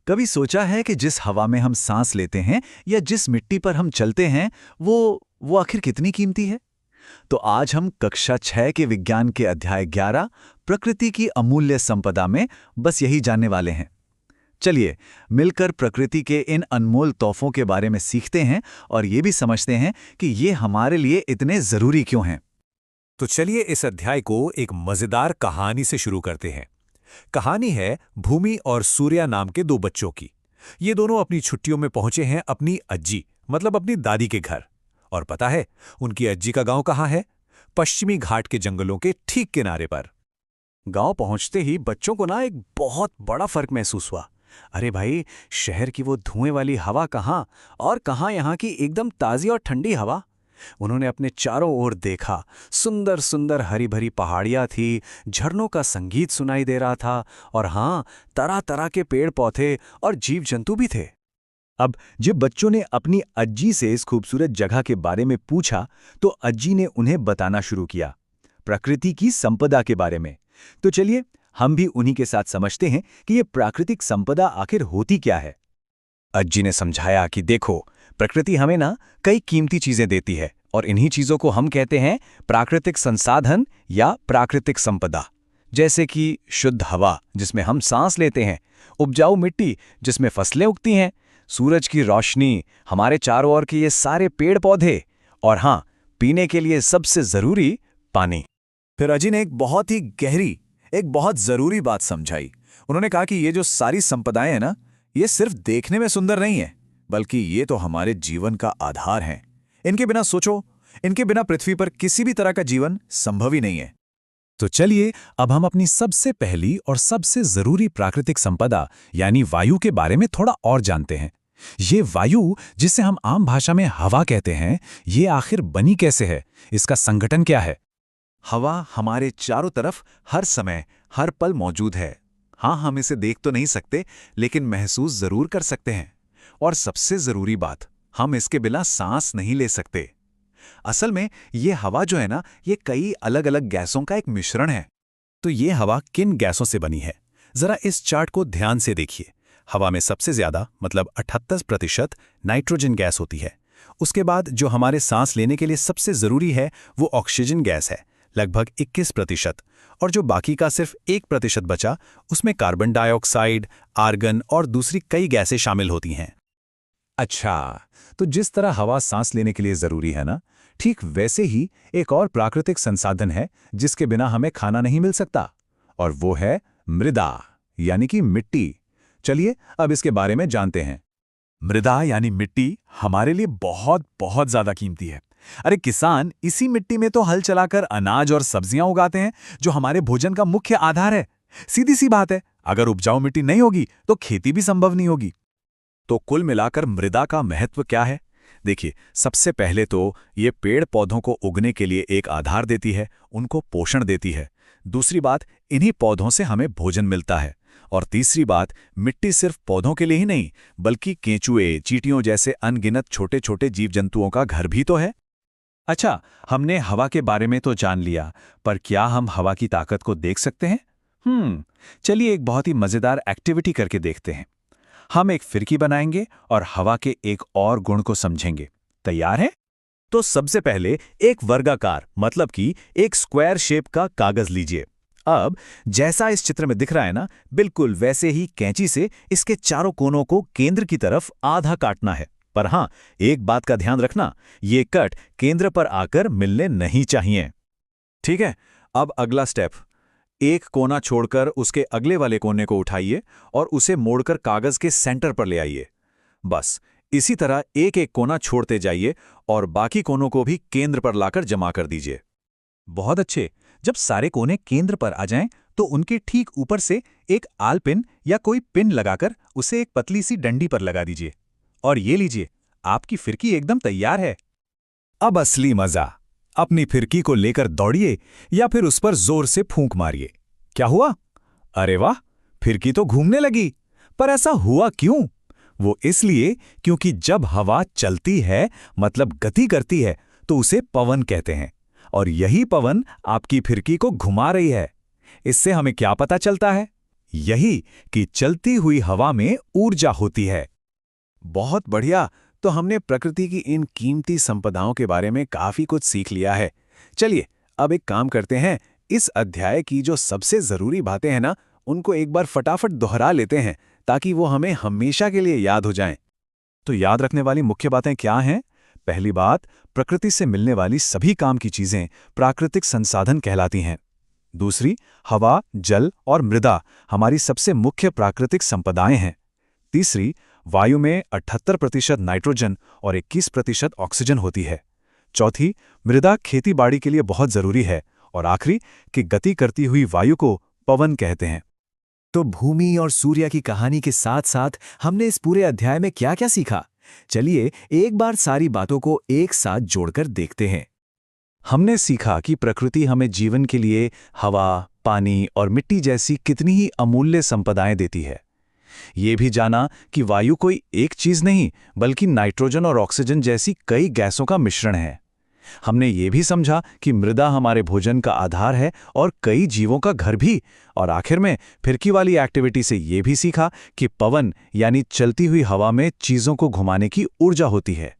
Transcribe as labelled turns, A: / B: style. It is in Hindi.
A: कभी सोचा है कि जिस हवा में हम सांस लेते हैं या जिस मिट्टी पर हम चलते हैं वो आखिर कितनी कीमती है? तो आज हम कक्षा 6 के विज्ञान के अध्याय 11 प्रकृति की अमूल्य संपदा में बस यही जानने वाले हैं। चलिए मिलकर प्रकृति के इन अनमोल तोहफों के बारे में सीखते हैं और ये भी समझते हैं कि ये हमारे लिए इतने जरूरी क्यों हैं।
B: तो चलिए इस अध्याय को एक मजेदार कहानी से शुरू करते हैं। कहानी है भूमि और सूर्या नाम के दो बच्चों की। ये दोनों अपनी छुट्टियों में पहुंचे हैं अपनी अज्जी मतलब अपनी दादी के घर। और पता है उनकी अज्जी का गांव कहाँ है? पश्चिमी घाट के जंगलों के ठीक किनारे पर।
C: गांव पहुंचते ही बच्चों को एक बहुत बड़ा फर्क महसूस हुआ। अरे भाई, शहर की वो धुएं वाली हवा कहाँ और कहाँ यहाँ की एकदम ताज़ी और ठंडी हवा। उन्होंने अपने चारों ओर देखा। सुंदर सुंदर हरी भरी पहाड़ियाँ थी, झरनों का संगीत सुनाई दे रहा था और हाँ, तरह तरह के पेड़ पौधे और जीव जंतु भी थे।
A: अब जब बच्चों ने अपनी अज्जी से इस खूबसूरत जगह के बारे में पूछा तो अज्जी ने उन्हें बताना शुरू किया प्रकृति की संपदा के बारे में। तो चलिए हम भी उन्हीं के साथ समझते हैं कि ये प्राकृतिक संपदा आखिर होती क्या है।
C: अज्जी ने समझाया कि देखो, प्रकृति हमें कई कीमती चीजें देती है और इन्हीं चीजों को हम कहते हैं प्राकृतिक संसाधन या प्राकृतिक संपदा। जैसे कि शुद्ध हवा जिसमें हम सांस लेते हैं, उपजाऊ मिट्टी जिसमें फसलें उगती हैं, सूरज की रोशनी, हमारे चारों ओर के ये सारे पेड़ पौधे और हाँ, पीने के लिए सबसे जरूरी पानी।
B: फिर अजी ने एक बहुत ही गहरी, एक बहुत जरूरी बात समझाई। उन्होंने कहा कि ये जो सारी संपदाएं हैं ये सिर्फ देखने में सुंदर नहीं है, बल्कि ये तो हमारे जीवन का आधार हैं। इनके बिना सोचो, इनके बिना पृथ्वी पर किसी भी तरह का जीवन संभव ही नहीं है।
C: तो चलिए अब हम अपनी सबसे पहली और सबसे जरूरी प्राकृतिक संपदा यानी वायु के बारे में थोड़ा और जानते हैं। ये वायु, जिसे हम आम भाषा में हवा कहते हैं, ये आखिर बनी कैसे है? इसका संगठन क्या है?
B: हवा हमारे चारों तरफ हर समय हर पल मौजूद है। हाँ, हम इसे देख तो नहीं सकते, लेकिन महसूस जरूर कर सकते हैं। और सबसे जरूरी बात, हम इसके बिना सांस नहीं ले सकते। असल में ये हवा जो है ये कई अलग अलग गैसों का एक मिश्रण है।
C: तो ये हवा किन गैसों से बनी है? जरा इस चार्ट को ध्यान से देखिए। हवा में सबसे ज्यादा मतलब 78% नाइट्रोजन गैस होती है। उसके बाद जो हमारे सांस लेने के लिए सबसे जरूरी है वो ऑक्सीजन गैस है, लगभग 21%। और जो बाकी का सिर्फ 1% बचा, उसमें कार्बन डाइऑक्साइड, आर्गन और दूसरी कई गैसें शामिल होती हैं।
A: अच्छा, तो जिस तरह हवा सांस लेने के लिए जरूरी है ठीक वैसे ही एक और प्राकृतिक संसाधन है जिसके बिना हमें खाना नहीं मिल सकता, और वो है मृदा यानी कि मिट्टी। चलिए अब इसके बारे में जानते हैं।
B: मृदा यानी मिट्टी हमारे लिए बहुत बहुत ज्यादा कीमती है। अरे किसान इसी मिट्टी में तो हल चलाकर अनाज और सब्जियां उगाते हैं जो हमारे भोजन का मुख्य आधार है। सीधी सी बात है, अगर उपजाऊ मिट्टी नहीं होगी तो खेती भी संभव नहीं होगी।
C: तो कुल मिलाकर मृदा का महत्व क्या है? देखिए, सबसे पहले तो ये पेड़ पौधों को उगने के लिए एक आधार देती है, उनको पोषण देती है। दूसरी बात, इन्हीं पौधों से हमें भोजन मिलता है। और तीसरी बात, मिट्टी सिर्फ पौधों के लिए ही नहीं, बल्कि केंचुए, चींटियों जैसे अनगिनत छोटे छोटे जीव जंतुओं का घर भी तो है।
A: अच्छा, हमने हवा के बारे में तो जान लिया, पर क्या हम हवा की ताकत को देख सकते हैं? चलिए एक बहुत ही मजेदार एक्टिविटी करके देखते हैं। हम एक फिरकी बनाएंगे और हवा के एक और गुण को समझेंगे। तैयार है? तो सबसे पहले एक वर्गाकार मतलब कि एक स्क्वायर शेप का कागज लीजिए। अब जैसा इस चित्र में दिख रहा है बिल्कुल वैसे ही कैंची से इसके चारों कोनों को केंद्र की तरफ आधा काटना है। पर हाँ, एक बात का ध्यान रखना, ये कट केंद्र पर आकर मिलने नहीं चाहिए।
B: ठीक है, अब अगला स्टेप, एक कोना छोड़कर उसके अगले वाले कोने को उठाइए और उसे मोड़कर कागज के सेंटर पर ले आइए। बस इसी तरह एक एक कोना छोड़ते जाइए और बाकी कोनों को भी केंद्र पर लाकर जमा कर दीजिए।
A: बहुत अच्छे। जब सारे कोने केंद्र पर आ जाएं, तो उनके ठीक ऊपर से एक आल पिन या कोई पिन लगाकर उसे एक पतली सी डंडी पर लगा दीजिए। और ये लीजिए, आपकी फिरकी एकदम तैयार है।
C: अब असली मजा, अपनी फिरकी को लेकर दौड़िए या फिर उस पर जोर से फूंक मारिए। क्या हुआ? अरे वाह, फिरकी तो घूमने लगी। पर ऐसा हुआ क्यों? वो इसलिए क्योंकि जब हवा चलती है मतलब गति करती है तो उसे पवन कहते हैं, और यही पवन आपकी फिरकी को घुमा रही है। इससे हमें क्या पता चलता है?
B: यही कि चलती हुई हवा में ऊर्जा होती है।
A: बहुत बढ़िया। तो हमने प्रकृति की इन कीमती संपदाओं के बारे में काफी कुछ सीख लिया है। चलिए अब एक काम करते हैं, इस अध्याय की जो सबसे जरूरी बातें हैं ना, उनको एक बार फटाफट दोहरा लेते हैं ताकि वो हमें हमेशा के लिए याद हो जाएं।
C: तो याद रखने वाली मुख्य बातें क्या हैं? पहली बात, प्रकृति से मिलने वाली सभी काम की चीजें प्राकृतिक संसाधन कहलाती हैं। दूसरी, हवा, जल और मृदा हमारी सबसे मुख्य प्राकृतिक संपदाएं हैं। तीसरी, वायु में 78% नाइट्रोजन और 21% ऑक्सीजन होती है। चौथी, मृदा खेती-बाड़ी के लिए बहुत जरूरी है। और आखिरी, कि गति करती हुई वायु को पवन कहते हैं।
B: तो भूमि और सूर्य की कहानी के साथ साथ हमने इस पूरे अध्याय में क्या क्या सीखा? चलिए एक बार सारी बातों को एक साथ जोड़कर देखते हैं।
C: हमने सीखा कि प्रकृति हमें जीवन के लिए हवा, पानी और मिट्टी जैसी कितनी ही अमूल्य संपदाएं देती है। ये भी जाना कि वायु कोई एक चीज नहीं, बल्कि नाइट्रोजन और ऑक्सीजन जैसी कई गैसों का मिश्रण है। हमने ये भी समझा कि मृदा हमारे भोजन का आधार है और कई जीवों का घर भी। और आखिर में फिरकी वाली एक्टिविटी से ये भी सीखा कि पवन यानी चलती हुई हवा में चीजों को घुमाने की ऊर्जा होती है।